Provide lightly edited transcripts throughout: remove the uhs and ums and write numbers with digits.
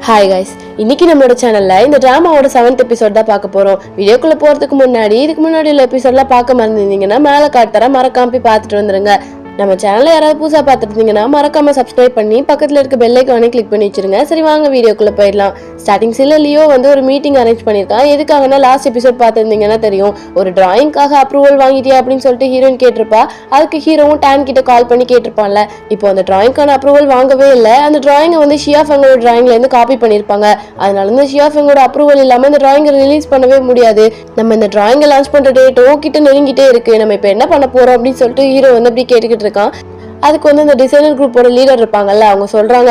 Hi guys, இன்னைக்கு நம்மளோட சேனல்ல இந்த டிராமாவோட 7th எபிசோட் தான் பார்க்க போறோம். வீடியோக்குள்ள போறதுக்கு முன்னாடி இதுக்கு முன்னாடி உள்ள எபிசோட்லாம் பார்க்க மறந்துருந்தீங்கன்னா மேலே காட்டுற மறக்காம போய் பார்த்துட்டு வந்துருங்க. நம்ம சேனல்ல யாராவது புதுசா பார்த்துட்டு இருந்தீங்கன்னா மறக்காம சப்ஸ்கிரைப் பண்ணி பக்கத்துல இருக்க பெல் ஐகானை கிளிக் பண்ணி வச்சிருங்க. சரி வாங்க வீடியோக்குள்ள போயிடலாம். ஸ்டார்டிங் சீன்ல லியோ ஒரு மீட்டிங் அரேஞ்ச் பண்ணிருக்கான். எதுக்காகனா லாஸ்ட் எபிசோட் பார்த்துருந்தீங்கன்னா தெரியும், ஒரு டிராயிங்காக அப்ரூவல் வாங்கிட்டியா அப்படின்னு சொல்லிட்டு ஹீரோயின் கேட்டிருப்பா. அதுக்கு ஹீரோவும் டான் கிட்ட கால் பண்ணி கேட்டிருப்பான்ல. இப்போ அந்த டிராயிங்கான அப்ரூவல் வாங்கவே இல்லை. அந்த டிராயிங்கை ஷியா ஃபெங்கோட டிராயிங்ல இருந்து காப்பி பண்ணிருப்பாங்க. அதனால இருந்து ஷியா ஃபெங்கோட அப்ரூவல் இல்லாம இந்த டிராயிங்கை ரிலீஸ் பண்ணவே முடியாது. நம்ம இந்த டிராயிங்கை லான்ச் பண்ற டேட்டோ கிட்ட நெருங்கிட்டே இருக்கு. நம்ம இப்ப என்ன பண்ண போறோம் அப்படின்னு சொல்லிட்டு ஹீரோ அப்படி கேட்டுக்கிட்டு இருக்கான். அதுக்கு இந்த டிசைனர் குரூப்போட லீடர் இருப்பாங்கல்ல, அவங்க சொல்றாங்க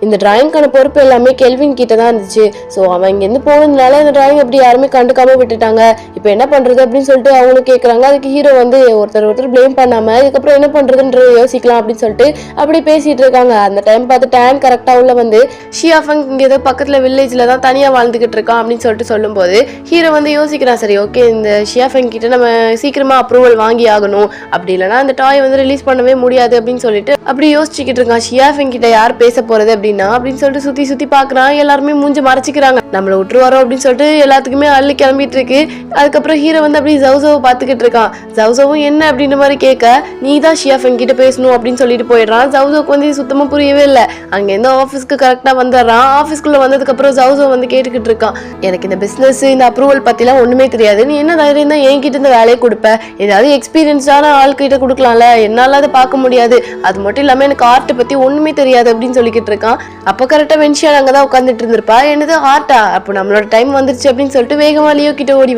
இந்த டிராயிங்கான பொறுப்பு எல்லாமே கெல்வின் கிட்ட தான் இருந்துச்சு. ஸோ அவன் இங்கேருந்து போனதுனால இந்த டிராயிங் அப்படி யாருமே கண்டுக்காம விட்டுட்டாங்க. இப்போ என்ன பண்றது அப்படின்னு சொல்லிட்டு அவங்களும் கேட்குறாங்க. அதுக்கு ஹீரோ ஒருத்தர் பிளேம் பண்ணாம இதுக்கப்புறம் என்ன பண்றதுன்ற யோசிக்கலாம் அப்படின்னு சொல்லிட்டு அப்படி பேசிட்டு இருக்காங்க. அந்த டைம் பார்த்து டான் கரெக்டா உள்ள ஷியா ஃபெங் இங்க ஏதோ பக்கத்துல வில்லேஜ்ல தான் தனியா வாழ்ந்துகிட்டு இருக்கான் அப்படின்னு சொல்லிட்டு சொல்லும் போது ஹீரோ யோசிக்கிறான். சரி ஓகே, இந்த ஷியா ஃபெங் கிட்ட நம்ம சீக்கிரமா அப்ரூவல் வாங்கி ஆகணும், அப்படி இல்லைன்னா அந்த டாய் ரிலீஸ் பண்ணவே முடியாது அப்படின்னு சொல்லிட்டு அப்படி யோசிச்சுக்கிட்டு இருக்கான். ஷியா ஃபெங் கிட்ட யார் பேச போறது அப்படின்னு சொல்லிட்டு சுத்தி சுத்தி பாக்குறான். எல்லாருமே மூஞ்சி மறைச்சிக்கிறாங்க. நம்மள விட்டுருவாரோ அப்படின்னு சொல்லிட்டு எல்லாத்துக்குமே அள்ளி கிளம்பிட்டு இருக்கு. அதுக்கப்புறம் ஹீரோ அப்படி ஜவுசோவை பாத்துக்கிட்டு இருக்கான். ஜவுசோவும் என்ன அப்படின்ற மாதிரி கேட்க, நீ தான் ஷியா ஃபெங் கிட்ட பேசணும் அப்படின்னு சொல்லிட்டு போயிடுறான். ஜவுசோக்கு சுத்தமா புரியவே இல்லை. அங்க இருந்து ஆஃபீஸ்க்கு கரெக்டா வந்துடுறான். ஆஃபீஸ்க்குள்ள வந்ததுக்கு அப்புறம் ஜவுசோ கேட்டுக்கிட்டு இருக்கான். எனக்கு இந்த பிசினஸ் இந்த அப்ரூவல் பத்திலாம் ஒண்ணுமே தெரியாது. நீ என்ன தைரியம் தான் என்கிட்ட இந்த வேலையை கொடுப்ப? ஏதாவது எக்ஸ்பீரியன்ஸான ஆள்கிட்ட கொடுக்கலாம்ல, என்னால அதை பார்க்க முடியாது. அது மட்டும் இல்லாம எனக்கு ஆர்ட் பத்தி ஒண்ணுமே தெரியாது அப்படின்னு சொல்லிக்கிட்டு இருக்கான். அப்ப கரெக்டா வென்ஷியா அங்கதான் உட்காந்துட்டு இருந்திருப்பா. என்னது ஆர்ட்டா? அப்போ நம்மளோட டைம் வந்துருச்சு அப்படின்னு சொல்லிட்டு வேகமா லியோ கிட்ட ஓடி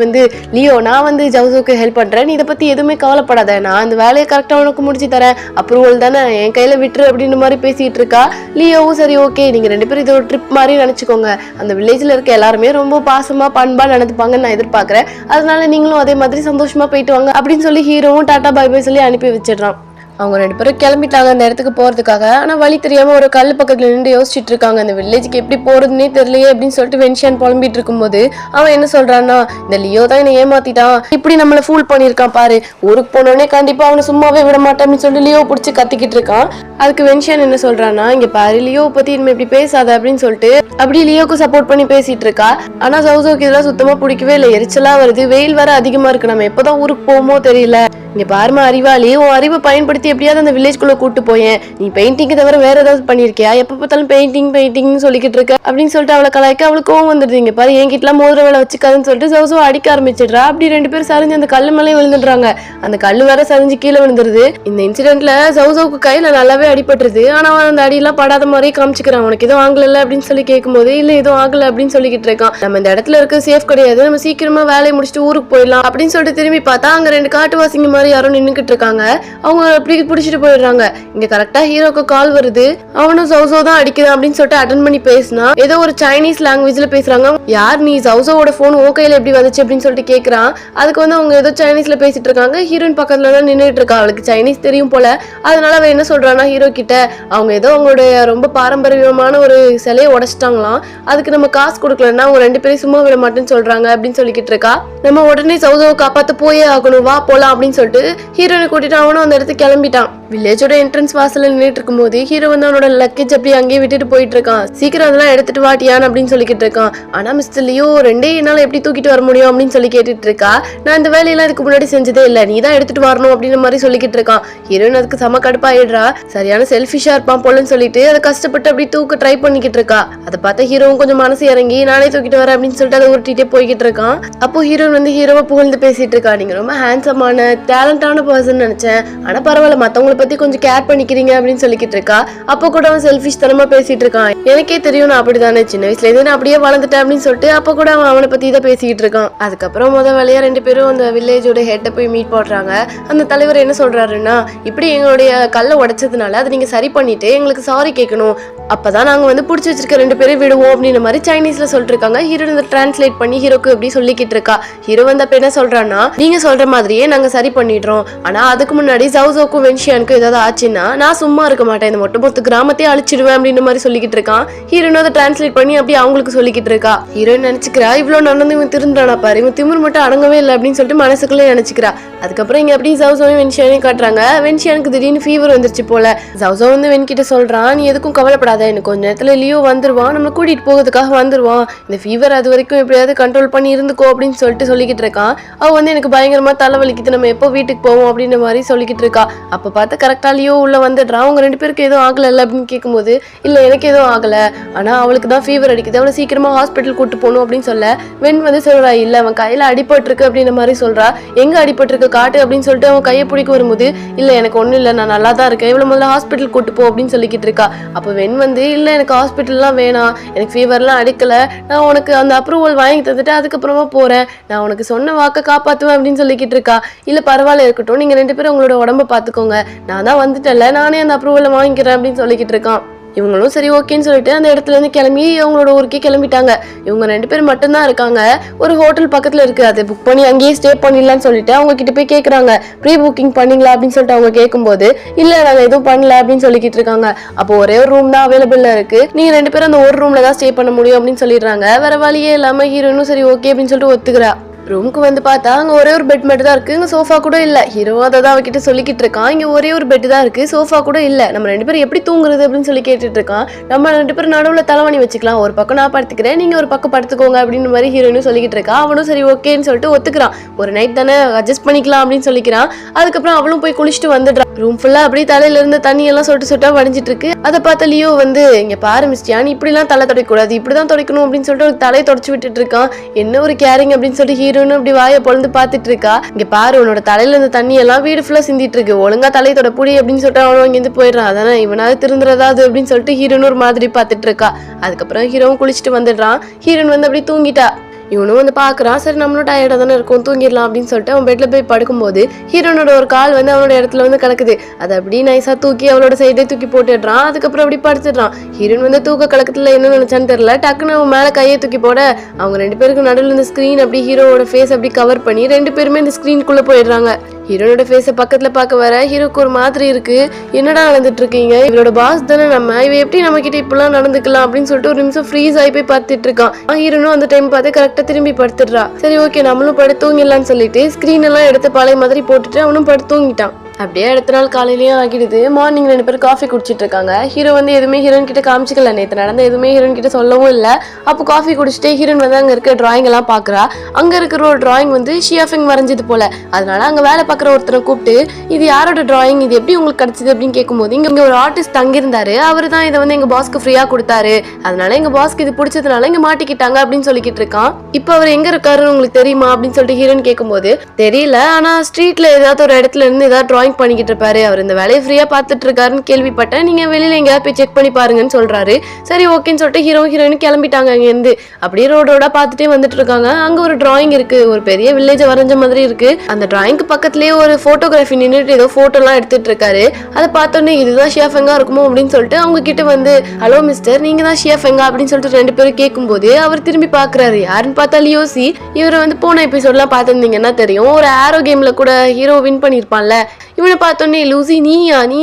லியோ நான் ஜவுசோக்கு ஹெல்ப் பண்றேன், நீ இதை பத்தி எதுவுமே கவலைப்படாத, நான் இந்த வேலையை கரெக்டா உனக்கு முடிச்சு தரேன், அப்ரூவல் தானே என் கையில விட்டுரு அப்படின்னு மாதிரி பேசிட்டு இருக்கா. லியோவும் சரி ஓகே, நீங்க 2 பேரும் இது ஒரு ட்ரிப் மாதிரி நினைச்சுக்கோங்க, அந்த வில்லேஜ்ல இருக்க எல்லாருமே ரொம்ப பாசமா பண்பா நடந்துப்பாங்கன்னு நான் எதிர்பார்க்கறேன், அதனால நீங்களும் அதே மாதிரி சந்தோஷமா போயிட்டு வாங்க அப்படின்னு சொல்லி ஹீரோவும் டாட்டா பை பை சொல்லி அனுப்பி வச்சிடறான். அவங்க 2 பேரும் கிளம்பிட்டாங்க அந்த இடத்துக்கு போறதுக்காக. ஆனா வழி தெரியாம ஒரு கல் பக்கத்துல நின்று யோசிச்சுட்டு இருக்காங்க. அந்த வில்லேஜுக்கு எப்படி போறதுன்னே தெரியலையே அப்படின்னு சொல்லிட்டு வென்ஷியான் புலம்பிட்டு இருக்கும்போது அவன் என்ன சொல்றான்னா, இந்த லியோ தான் என்னை ஏமாத்திட்டான், இப்படி நம்மள ஃபூல் பண்ணிருக்கான் பாரு, ஊருக்கு போனோடனே கண்டிப்பா அவனை சும்மாவே விட மாட்டான் அப்படின்னு சொல்லி லியோ பிடிச்சி கத்திக்கிட்டு இருக்கான். அதுக்கு வென்ஷியான் என்ன சொல்றான்னா, இங்க பாரு லியோ பத்தி இனிமே இப்படி பேசாத அப்படின்னு சொல்லிட்டு அப்படி லியோக்கு சப்போர்ட் பண்ணி பேசிட்டு இருக்கா. ஆனா ஜவுசோக்கு இதெல்லாம் சுத்தமா பிடிக்கவே இல்லை. எரிச்சலா வருது, வெயில் வர அதிகமா இருக்கு, நம்ம எப்பதான் ஊருக்கு போவோமோ தெரியல, இங்க பாருமா அறிவாளி, உன் அறிவை பயன்படுத்தி எப்படியாவது அந்த வில்லேஜ்குள்ள கூட்டு போயேன், நீ பெயிண்டிங் தவிர வேற ஏதாவது பண்ணிருக்கியா, எப்ப பார்த்தாலும் பெயிண்டிங் சொல்லிக்கிட்டு இருக்க அப்படின்னு சொல்லிட்டு அவளை கலாய்க்க அவளுக்கு கோவம் வந்துடுது. இங்க பாரு என்கிட்டலாம் மோதிர வேலை வச்சுக்காதுன்னு சொல்லிட்டு ஜவுசோ அடிக்க ஆரம்பிச்சிடுறா. அப்படி 2 பேரும் சரிஞ்சு அந்த கல்லு மேலே விழுந்துடுறாங்க. அந்த கல்லு வேற சரிஞ்சு கீழே விழுந்துருது. இந்த இன்சிடென்ட்ல ஜவுசோவுக்கு கையில நல்லாவே அடிபட்டுருது. ஆனா அவன் அந்த அடியெல்லாம் படாத மாதிரியே காமிச்சுக்கிறான். உனக்கு எதுவும் ஆகல அப்படின்னு சொல்லி கேட்கும்போது இல்ல எதுவும் ஆகல அப்படின்னு சொல்லிக்கிட்டு இருக்கான். நம்ம இந்த இடத்துல இருக்க சேஃப் கிடையாது, நம்ம சீக்கிரமா வேலையை முடிச்சுட்டு ஊருக்கு போயிடலாம் அப்படின்னு சொல்லிட்டு திரும்பி பார்த்தா அங்க 2 காட்டுவாசிங்க யாரும் நின்னுக்கிட்டு இருக்காங்க. அவங்க அப்படி பிடிச்சிட்டு போயிடுறாங்க. இங்க கரெக்டா ஹீரோக்கு கால் வருது. அவனும் ஜவுசோ தான் அடிக்குதான் அப்படின்னு சொல்லிட்டு அட்டன் பண்ணி பேசினா ஏதோ ஒரு சைனீஸ் லாங்குவேஜ்ல பேசுறாங்க. யார் நீ, ஜவுசோவோட போன் ஓ கையில எப்படி வந்துச்சு அப்படின்னு சொல்லிட்டு கேக்குறான். அதுக்கு அவங்க ஏதோ சைனீஸ்ல பேசிட்டு இருக்காங்க. ஹீரோயின் பக்கத்துல தான் நின்றுட்டு இருக்கா. அவளுக்கு சைனீஸ் தெரியும் போல. அதனால அவ என்ன சொல்றானா ஹீரோ கிட்ட, அவங்க ஏதோ அவங்களுடைய ரொம்ப பாரம்பரியமான ஒரு சிலையை உடைச்சிட்டாங்களாம், அதுக்கு நம்ம காசு கொடுக்கலன்னா அவங்க 2 பேரும் சும்மா விட மாட்டேன்னு சொல்றாங்க அப்படின்னு சொல்லிக்கிட்டு இருக்கா. நம்ம உடனே ஜவுசோவை காப்பாத்த போயே ஆகணும், வா போலாம் அப்படின்னு சொல்லிட்டு ஹீரோனை கூட்டிட்டு அவனும் அந்த இடத்துக்கு கிளம்பிட்டான். வில்லேஜோட என்ட்ரன்ஸ் வாசல்ல நின்றுட்டு இருக்கும்போது ஹீரோ அவனோட லக்கேஜ் அப்படி அங்கேயே விட்டுட்டு போயிட்டு இருக்கான். சீக்கிரம் அதெல்லாம் எடுத்துட்டு வாட்டியான் அப்படின்னு சொல்லிக்கிட்டு இருக்கான். ஆனா மிஸ்டர் லியோ 2 என்னால எப்படி தூக்கிட்டு வர முடியும் அப்படின்னு சொல்லி கேட்டுட்டு இருக்கா. நான் இந்த வேலையெல்லாம் இதுக்கு முன்னாடி செஞ்சதே இல்லை, நீ தான் எடுத்துட்டு வரணும் அப்படின்னு மாதிரி சொல்லிக்கிட்டு இருக்கான். ஹீரோயின் அதுக்கு செம கடுப்பாயிடுறா. சரியான செல்ஃபிஷா இருப்பான் போலன்னு சொல்லிட்டு அதை கஷ்டப்பட்டு அப்படி தூக்க ட்ரை பண்ணிக்கிட்டு இருக்கா. அதை பார்த்த ஹீரோவும் கொஞ்சம் மனசு இறங்கி நானே தூக்கிட்டு வரேன் அப்படின்னு சொல்லிட்டு அதை உருட்டிட்டே போய்கிட்டு இருக்கான். அப்போ ஹீரோயின் ஹீரோவை புகழ்ந்து பேசிட்டு இருக்கா. நீங்க ரொம்ப ஹேண்ட்ஸமான டேலண்டான பர்சன் நினைச்சேன், ஆனா பரவாயில்ல மத்தவங்களை பத்தி கொஞ்சம் கேர் பண்ணிக்கிறீங்க அப்படின்னு சொல்லிக்கிட்டு இருக்கா. அப்போ கூட அவன் செல்ஃபிஷ் தனமா பேசிட்டு இருக்கான். எனக்கே தெரியும் நான் அப்படிதானே, சின்ன வயசுல இருந்து நான் அப்படியே வளர்ந்துட்டேன் அப்படின்னு சொல்லிட்டு அப்போ கூட அவனை பத்தி தான் பேசிக்கிட்டு இருக்கான். அதுக்கப்புறம் வேலையா 2 பேரும் அந்த வில்லேஜோட ஹெட்டை போய் மீட் போடுறாங்க. அந்த தலைவர் என்ன சொல்றாருன்னா, இப்படி எங்களுடைய கல்லை உடைச்சதுனால அதை நீங்க சரி பண்ணிட்டு எங்களுக்கு சாரி கேட்கணும், அப்பதான் நாங்க பிடிச்சி வச்சிருக்க 2 பேரும் விடுவோம் அப்படின்ற மாதிரி சைனீஸ்ல சொல்லிட்டு இருக்காங்க. ஹீரோ டிரான்ஸ்லேட் பண்ணி ஹீரோக்கு எப்படி சொல்லிக்கிட்டு இருக்கா. ஹீரோ அப்ப என்ன சொல்றான்னா, நீங்க சொல்ற மாதிரியே நாங்க சரி பண்ணிடுறோம், ஆனா அதுக்கு முன்னாடி ஜவுசோக்கும் ஹீரோக்கும் வென்ஷியானுக்கும் ஏதாவது ஆச்சுன்னா நான் சும்மா இருக்க மாட்டேன், இந்த மொத்த கிராமத்தையே அழிச்சிடுவேன் அப்படின்ற மாதிரி சொல்லிக்கிட்டு இருக்கான். ஹீரோனும் அதை டிரான்ஸ்லேட் பண்ணி அப்படியே அவங்களுக்கு சொல்லிக்கிட்டு இருக்கா. ஹீரோயின் நினைச்சுக்கிறா இவ்வளவு நடந்து இவன் திருந்தானா பாரு, இவன் திமிர் மட்டும் அடங்கவே இல்லை அப்படின்னு சொல்லிட்டு மனசுக்குள்ளே நினைச்சுக்கிறா. அதுக்கப்புறம் இங்க அப்படி ஜவுசோவையும் வென்ஷியானையும் காட்டுறாங்க. வென்ஷியானுக்கு திடீர்னு ஃபீவர் வந்துருச்சு போல. ஜவுசோ வந்து வென்கிட்ட சொல்றான், நீ எதுக்கும் கவலைப்படாத, எனக்கு கொஞ்ச நேரத்துல லியோ வந்துருவான், நம்ம கூட்டிட்டு போகிறதுக்காக வந்துருவான், இந்த ஃபீவர் அது வரைக்கும் எப்படியாவது கண்ட்ரோல் பண்ணி இருந்துக்கோ அப்படின்னு சொல்லிக்கிட்டு இருக்கான். அவ வந்து எனக்கு பயங்கரமா தலைவலிக்குது, நம்ம எப்போ வீட்டுக்கு போவோம் அப்படின்ற மாதிரி சொல்லிக்கிட்டு இருக்கா. அப்ப பார்த்து கரெக்டா லியோ உள்ள வந்துடுறான். அவங்க 2 பேருக்கு எதுவும் ஆகல அப்படின்னு கேட்கும்போது இல்ல எனக்கு எதுவும் ஆகல, ஆனா அவளுக்கு தான் ஃபீவர் அடிக்குது, அவளை சீக்கிரமா ஹாஸ்பிட்டல் கூட்டு போகணும் அப்படின்னு சொல்ல வென் வந்து சொல்றா இல்ல அவன் கையில அடிபட்டு இருக்கு அப்படின்ற மாதிரி சொல்றா. எங்க அடிபட்டு இருக்கு காட்டு அப்படின்னு சொல்லிட்டு அவன் கையை பிடிக்க வரும்போது இல்ல எனக்கு ஒண்ணும் இல்ல, நான் நல்லா தான் இருக்கேன், இவ்வளவு முதல்ல ஹாஸ்பிட்டல் கூட்டு போ அப்படின்னு சொல்லிக்கிட்டு இருக்கா. அப்ப வென் வந்து இல்ல எனக்கு ஹாஸ்பிட்டல்லாம் வேணாம், எனக்கு ஃபீவர்லாம் அடிக்கல, நான் உனக்கு அந்த அப்ரூவல் வாங்கி தந்துட்டு அதுக்கப்புறமா போறேன், நான் உனக்கு சொன்ன வாக்க காப்பாத்துவேன் அப்படின்னு சொல்லிக்கிட்டு இருக்கா. இல்ல பரவாயில்ல இருக்கட்டும், நீங்க 2 பேரும் உங்களோட உடம்ப பாத்துக்கோங்க, நான் தான் வந்துட்டேன்ல, நானே அந்த அப்ரூவலை வாங்கிக்கிறேன் அப்படின்னு சொல்லிக்கிட்டு இருக்கான். இவங்களும் சரி ஓகேன்னு சொல்லிட்டு அந்த இடத்துல இருந்து கிளம்பி அவங்களோட ஊருக்கே கிளம்பிட்டாங்க. இவங்க 2 பேர் மட்டும்தான் இருக்காங்க. ஒரு ஹோட்டல் பக்கத்துல இருக்கு, அதை புக் பண்ணி அங்கேயே ஸ்டே பண்ணிடலான்னு சொல்லிட்டு அவங்க கிட்ட போய் கேட்கறாங்க, ப்ரீ புக்கிங் பண்ணீங்களா அப்படின்னு சொல்லிட்டு அவங்க கேட்கும்போது இல்ல நாங்க எதுவும் பண்ணல அப்படின்னு சொல்லிக்கிட்டு இருக்காங்க. அப்போ ஒரே ஒரு ரூம் தான் அவைலபிளா இருக்கு, நீங்க 2 பேரும் அந்த ஒரு ரூம்ல தான் ஸ்டே பண்ண முடியும் அப்படின்னு சொல்லிடுறாங்க. வேற வழியே இல்லாம ஹீரோனும் சரி ஓகே அப்படின்னு சொல்லிட்டு ஒத்துக்கிறா. ரூமுக்கு வந்து பார்த்தா அங்கே ஒரே ஒரு பெட் மட்டும் தான் இருக்குது, இங்கே சோஃபா கூட இல்லை. ஹீரோ அதை தான் அவகிட்ட சொல்லிக்கிட்டு இருக்கான், இங்கே ஒரே ஒரு பெட் தான் இருக்குது, சோஃபா கூட இல்லை, நம்ம 2 பேரும் எப்படி தூங்குறது அப்படின்னு சொல்லி கேட்டுட்டு இருக்கான். நம்ம 2 பேரும் நடுவில் தலைவணி வச்சுக்கலாம், ஒரு பக்கம் நான் படுத்துக்கிறேன், நீங்கள் ஒரு பக்கம் படுத்துக்கோங்க அப்படின்னு மாதிரி ஹீரோயினும் சொல்லிக்கிட்டு இருக்கா. அவனும் சரி ஓகேன்னு சொல்லிட்டு ஒத்துக்கிறான், ஒரு நைட் தானே அட்ஜஸ்ட் பண்ணிக்கலாம் அப்படின்னு சொல்லிக்கிறான். அதுக்கப்புறம் அவளும் போய் குளிச்சுட்டு வந்துடுறான். ரூம் ஃபுல்லாக அப்படியே தலையில இருந்து தண்ணி எல்லாம் சொட்டா வடிஞ்சிட்டு இருக்கு. அதை பார்த்த லியோ வந்து இங்கே பாரு மிஸ்டியான், இப்படிலாம் தலை துடைக்கூடாது, இப்படிதான் துடைக்கணும் அப்படின்னு சொல்லிட்டு ஒரு தலையை தொடச்சு விட்டுட்டு இருக்கான். என்ன ஒரு கேரிங் அப்படின்னு சொல்லிட்டு ஹீரோன்னு அப்படி வாயை பொழுது பார்த்துட்டு இருக்கா. இங்க பாரு உன்னோட தலையில இருந்த தண்ணி எல்லாம் வீடு ஃபுல்லா சிந்திட்டு இருக்கு, ஒழுங்கா தலையோட புடி அப்படின்னு சொல்லிட்டு அவனும் இங்கிருந்து போயிடுறான். அதானே இவனாவது திருந்துறதாவது அப்படின்னு சொல்லிட்டு ஹீரோன்னு ஒரு மாதிரி பார்த்துட்டு இருக்கா. அதுக்கப்புறம் ஹீரோவும் குளிச்சுட்டு வந்துடுறான். ஹீரோன் வந்து அப்படி தூங்கிட்டா. இவனும் வந்து பாக்குறான், சரி நம்மளும் டயர்டா தானே இருக்கும், தூங்கிடலாம் அப்படின்னு சொல்லிட்டு அவன் பெட்ல போய் படுக்கும்போது ஹீரோனோட ஒரு கால் வந்து அவனோட இடத்துல வந்து கிடக்குது. அதை அப்படி நைஸா தூக்கி அவளோட சைடே தூக்கி போட்டுடுறான். அதுக்கப்புறம் அப்படி படுத்துடுறான். ஹீரோன் வந்து தூக்க கலக்கத்துல என்ன நினைச்சான்னு தெரியல, டக்குன்னு அவன் மேல கையை தூக்கி போட அவங்க 2 பேருக்கு நடுவில் இந்த ஸ்கிரீன் அப்படி ஹீரோவோட ஃபேஸ் அப்படி கவர் பண்ணி 2 பேருமே இந்த ஸ்கிரீனுக்குள்ள போயிடுறாங்க. ஹீரோனோட ஃபேஸை பக்கத்துல பார்க்க வர ஹீரோக்கு ஒரு மாதிரி இருக்கு, என்னடா நடந்துட்டு இருக்கீங்க, இவரோட பாஸ் தானே நம்ம, இவ எப்படி நம்ம கிட்ட இப்பெல்லாம் நடந்துக்கலாம் அப்படின்னு சொல்லிட்டு ஒரு நிமிஷம் ஃப்ரீஸ் ஆகி போய் பார்த்துட்டு இருக்கான். ஹீரோனும் அந்த டைம் பார்த்து கரெக்டா திரும்பி படுத்துடுறா. சரி ஓகே நம்மளும் படுத்து தூங்கிடலான்னு சொல்லிட்டு ஸ்கிரீன் எல்லாம் எடுத்து பழைய மாதிரி போட்டுட்டு அவனும் படுத்து தூங்கிட்டான். அப்படியே அடுத்த நாள் காலையிலயும் ஆகிடுது. மார்னிங் 2 பேரும் காஃபி குடிச்சிட்டு இருக்காங்க. ஹீரோ வந்து எதுவுமே ஹீரோயின் கிட்ட காமிச்சிக்கல, நேற்று நடந்த எதுவுமே ஹீரோயின் கிட்ட சொல்லவும் இல்லை. அப்போ காஃபி குடிச்சிட்டு ஹீரோயின் வந்து அங்க இருக்க டிராயிங் எல்லாம் பாக்குறா. அங்க இருக்கிற ஒரு டிராயிங் வந்து ஷியாஃபிங் வரைஞ்சது போல. அதனால அங்க வேலை பார்க்குற ஒருத்தரை கூப்பிட்டு இது யாரோட டிராயிங், இது எப்படி உங்களுக்கு கிடைச்சது அப்படின்னு கேட்கும்போது இங்க ஒரு ஆர்டிஸ்ட் தங்கியிருந்தாரு, அவரு தான் இதை வந்து எங்க பாஸ்க்கு ஃப்ரீயா கொடுத்தாரு, அதனால எங்க பாஸ்க்கு இது பிடிச்சதுனால இங்க மாட்டிக்கிட்டாங்க அப்படின்னு சொல்லிக்கிட்டு இருக்கான். இப்போ அவர் எங்க இருக்காருன்னு உங்களுக்கு தெரியுமா அப்படின்னு சொல்லிட்டு ஹீரோயின் கேட்கும்போது தெரியல, ஆனா ஸ்ட்ரீட்ல ஏதாவது ஒரு இடத்துல இருந்து ஏதாவது டிராயிங் பண்ணிக்கிட்டு இருப்பாரு, அவர் இந்த வேலையை ஃப்ரீயா பார்த்துட்டு இருக்காருன்னு கேள்விப்பட்டேன், நீங்க வெளியில எங்கேயாவது போய் செக் பண்ணி பாருங்கன்னு சொல்றாரு. சரி ஓகேன்னு சொல்லிட்டு ஹீரோயின் கிளம்பிட்டாங்க. அங்க இருந்து அப்படியே ரோடோட பார்த்துட்டே வந்துட்டு இருக்காங்க. அங்க ஒரு டிராயிங் இருக்கு, ஒரு பெரிய வில்லேஜ் வரைஞ்ச மாதிரி இருக்கு. அந்த டிராயிங்க்கு பக்கத்துலயே ஒரு போட்டோகிராஃபி நின்றுட்டு ஏதோ போட்டோ எல்லாம் எடுத்துட்டு இருக்காரு. அதை பார்த்தோன்னே இதுதான் ஷியாஃபெங்கா இருக்குமோ அப்படின்னு சொல்லிட்டு அவங்க கிட்ட வந்து ஹலோ மிஸ்டர் நீங்க தான் ஷியாஃபெங்கா அப்படின்னு சொல்லிட்டு 2 பேரும் கேட்கும்போது அவர் திரும்பி பாக்குறாரு. யாருன்னு பார்த்தா லியோசி. இவர் வந்து போன எபிசோட்லாம் பார்த்துருந்தீங்கன்னா தெரியும், ஒரு ஆரோ கேம்ல கூட ஹீரோ வின் பண்ணிருப்பான்ல. இவனை பார்த்தோன்னே லூசி நீ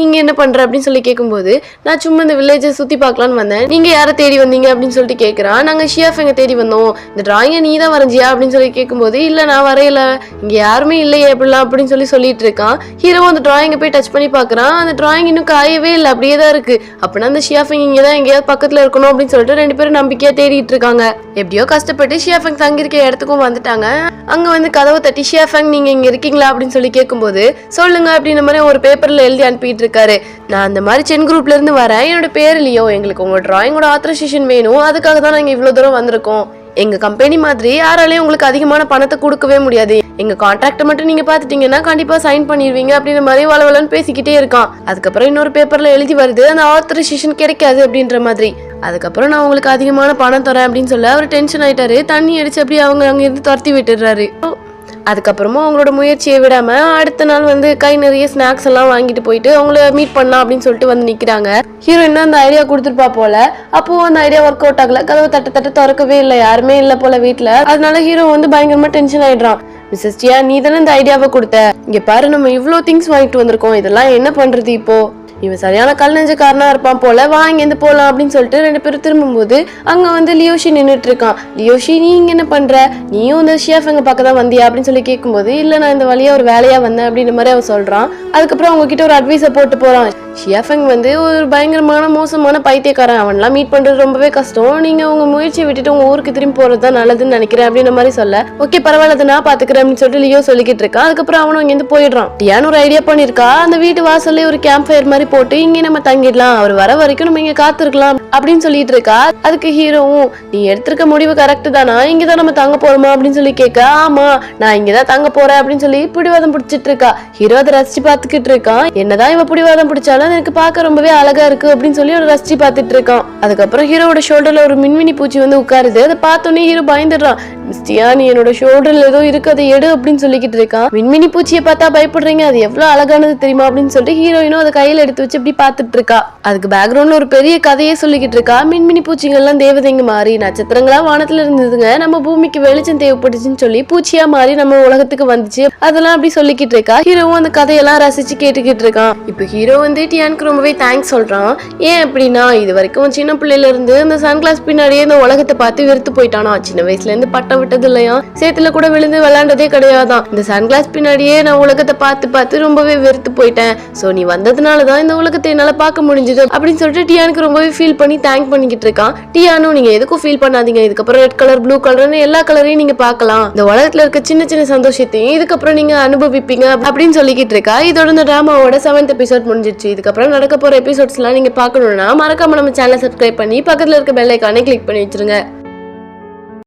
இங்க என்ன பண்ற அப்படின்னு சொல்லி கேட்கும்போது நான் சும்மா இந்த வில்லேஜை சுத்தி பார்க்கலான்னு வந்தேன், நீங்க யாரை தேடி வந்தீங்க அப்படின்னு சொல்லிட்டு கேட்கறான். நாங்க ஷியாஃபெங்க தேடி வந்தோம், இந்த டிராயிங்கை நீ தான் வரைஞ்சியா அப்படின்னு சொல்லி கேட்கும்போது இல்ல நான் வரையல, இங்க யாருமே இல்லையே அப்படிலாம் அப்படின்னு சொல்லிட்டு இருக்கான். ஹீரோ அந்த டிராயிங்கை போய் டச் பண்ணி பாக்குறான். அந்த டிராயிங் இன்னும் காயவே இல்லை, அப்படியே தான் இருக்கு. அப்படின்னா அந்த ஷியாஃபெங் இங்கதான் எங்கேயாவது பக்கத்துல இருக்கணும் அப்படின்னு சொல்லிட்டு 2 பேரும் நம்பிக்கையா தேடிட்டு இருக்காங்க. எப்படியோ கஷ்டப்பட்டு ஷியாஃபெங் தங்கியிருக்க இடத்துக்கும் வந்துட்டாங்க. அங்க வந்து கதவை தட்டி ஷியாஃபெங் நீங்க இங்க இருக்கீங்களா அப்படின்னு சொல்லி கேட்கும்போது சொல்லுங்க அப்படின்ற மாதிரி ஒரு பேப்பர்ல எழுதி அனுப்பிட்டு இருக்காரு. நான் அந்த மாதிரி சென் குரூப்ல இருந்து வரேன், என்னோட பேர் லியோ, எங்களுக்கு உங்க டிராயிங்கோட ஆத்தரைசேஷன் வேணும், அதுக்காக தான் நாங்க இவ்வளவு தூரம் வந்திருக்கோம். எங்க கம்பெனி மாதிரி யாராலையும் உங்களுக்கு அதிகமான பணத்தை கொடுக்கவே முடியாது, எங்க கான்ட்ராக்ட் மட்டும் நீங்க பாத்துட்டீங்கன்னா கண்டிப்பா சைன் பண்ணிடுவீங்க அப்படின்ற மாதிரி வளவலன்னு பேசிக்கிட்டே இருக்கான். அதுக்கப்புறம் இன்னொரு பேப்பர்ல எழுதி வருது அந்த ஆத்தரைசேஷன் கிடைக்காது அப்படின்ற மாதிரி. அதுக்கப்புறம் நான் உங்களுக்கு அதிகமான பணம் தரேன் அப்படின்னு சொல்ல அவர் டென்ஷன் ஆயிட்டாரு. தண்ணி அடிச்சு அப்படியே அவங்க அங்க இருந்து துரத்தி விட்டுறாரு. அதுக்கப்புறமா அவங்களோட முயற்சியை விடாம அடுத்த நாள் வந்து கை நிறைய ஸ்நாக்ஸ் எல்லாம் வாங்கிட்டு போயிட்டு அவங்கள மீட் பண்ணலாம் அப்படின்னு சொல்லிட்டு வந்து நிக்கிறாங்க. ஹீரோயின் அந்த ஐடியா கொடுத்துருப்பா போல. அப்போ அந்த ஐடியா ஒர்க் அவுட் ஆகல, கதவை தட்ட திறக்கவே இல்லை, யாருமே இல்லை போல வீட்டுல. அதனால ஹீரோ வந்து பயங்கரமா டென்ஷன் ஆயிடுறான். மிஸ்ஸஸ் டியா நீ தானே இந்த ஐடியாவை கொடுத்த, இங்க பாரு நம்ம இவ்வளவு திங்ஸ் வாங்கிட்டு வந்திருக்கோம், இதெல்லாம் என்ன பண்றது இப்போ, இவன் சரியான கல் நெஞ்சக்காரனா இருப்பான் போல, வா இங்க இருந்து போலாம் அப்படின்னு சொல்லிட்டு 2 பேரும் திரும்பும்போது அங்க லியோஷி நின்றுட்டு இருக்கான். லியோஷி நீ இங்க என்ன பண்ற, நீயும் இந்த ஷியா ஃபெங்க பக்கம் தான் வந்தியா அப்படின்னு சொல்லி கேட்கும்போது இல்ல நான் இந்த வழியா ஒரு வேலையா வந்தேன் அப்படின்ற மாதிரி அவன் சொல்றான். அதுக்கப்புறம் அவங்க கிட்ட ஒரு அட்வைஸை போட்டு போறான். ஷியா ஃபெங் ஒரு பயங்கரமான மோசமான பைத்தியக்காரன், அவன்லாம் மீட் பண்றது ரொம்பவே கஷ்டம், நீங்க உங்க முயற்சியை விட்டுட்டு உங்க ஊருக்கு திரும்பி போறது தான் நல்லதுன்னு நினைக்கிறேன் அப்படின்ற மாதிரி சொல்ல ஓகே பரவாயில்ல அதை நான் பாத்துக்கிறேன் அப்படின்னு சொல்லிட்டு லியோ சொல்லிக்கிட்டு இருக்கான். அதுக்கப்புறம் அவனும் இங்க இருந்து போயிடுறான். டியான் ஒரு ஐடியா பண்ணிருக்கா, அந்த வீட்டு வாசல்ல ஒரு கேம்ப் ஃபயர் மாதிரி போட்டு இங்க நம்ம தங்கிடலாம், அவர் வர வரைக்கும் நம்ம இங்க காத்திருக்கலாம் அப்படின்னு சொல்லிட்டு இருக்கா. அதுக்கு ஹீரோவும் நீ எடுத்திருக்க முடிவு கரெக்ட் தானா, இங்கதான் நம்ம தங்க போறோமா அப்படின்னு சொல்லி கேட்க ஆமா நான் இங்கதான் தங்க போறேன் அப்படின்னு சொல்லி பிடிவாதம் பிடிச்சிட்டு இருக்கா. ஹீரோ அதை ரசிச்சு பாத்துக்கிட்டு இருக்கான். என்னதான் இவ பிடிவாதம் பிடிச்சாலும் எனக்கு பார்க்க ரொம்பவே அழகா இருக்கு அப்படின்னு சொல்லி ஒரு ரசிச்சு பாத்துட்டு இருக்கான். அதுக்கப்புறம் ஹீரோட ஷோல்டர்ல ஒரு மின்மினி பூச்சி உட்காருது. அதை பார்த்தோன்னே ஹீரோ பயந்துடுறான். மிஸ்டியா நீ என்னோட ஷோல்டர்ல ஏதோ இருக்கு அதை எடு அப்படின்னு சொல்லிக்கிட்டு இருக்கான். மின்மினி பூச்சியை பார்த்தா பயப்படுறீங்க, அது எவ்வளவு அழகானது தெரியுமா அப்படின்னு சொல்லிட்டு ஹீரோயினும் அதை கையில எடுத்து வச்சு இப்படி பாத்துட்டு இருக்கா. அதுக்கு பேக்ரவுண்ட்ல ஒரு பெரிய கதையே சொல்லிக்கிட்டு இருக்கா. மின்மினி பூச்சிகள்லாம் தேவதைங்க மாறி நட்சத்திரங்களா வானத்துல இருந்ததுங்க, நம்ம பூமிக்கு வெளிச்சம் தேவைப்பட்டுச்சுன்னு சொல்லி பூச்சியா மாறி நம்ம உலகத்துக்கு வந்துச்சு, அதெல்லாம் அப்படி சொல்லிக்கிட்டு இருக்கா. ஹீரோவும் அந்த கதையெல்லாம் ரசிச்சு கேட்டுக்கிட்டு இருக்கான். இப்ப ஹீரோ டியானுக்கு ரொம்பவே தேங்க்ஸ் சொல்றான். ஏன் அப்படின்னா இது வரைக்கும் சின்ன பிள்ளையில இருந்து இந்த சன்கிளாஸ் பின்னாடியே இந்த உலகத்தை பார்த்து வெறுத்து போயிட்டானா, சின்ன வயசுல இருந்து பட்டம் விட்டது இல்லையா, சேத்துல கூட விழுந்து விளையாண்டதே கிடையாதான், இந்த சன்கிளாஸ் பின்னாடியே நான் உலகத்தை பார்த்து பார்த்து ரொம்பவே வெறுத்து போயிட்டேன், சோ நீ வந்ததுனாலதான் இந்த உலகத்தை என்னால பார்க்க முடிஞ்சது அப்படின்னு சொல்லிட்டு டியானுக்கு ரொம்பவே ஃபீல் பண்ணி தேங்க் பண்ணிக்கிட்டு இருக்கான். டியானும் நீங்க எதுக்கும் ஃபீல் பண்ணாதீங்க, இதுக்கப்புறம் ரெட் கலர் ப்ளூ கலர்னு எல்லா கலரையும் நீங்க பார்க்கலாம், இந்த உலகத்துல இருக்க சின்ன சின்ன சந்தோஷத்தையும் இதுக்கப்புறம் நீங்க அனுபவிப்பீங்க அப்படின்னு சொல்லிக்கிட்டு இருக்கா. இதோட இந்த டிராமாவோட 7th எபிசோட் முடிஞ்சிருச்சு. இதுக்கப்புறம் நடக்க போற எபிசோட்ஸ் எல்லாம் நீங்க பார்க்கணும்னா மறக்காம நம்ம சேனலை சப்ஸ்கிரைப் பண்ணி பக்கத்துல இருக்க பெல் ஐகானை கிளிக் பண்ணி வச்சிருங்க.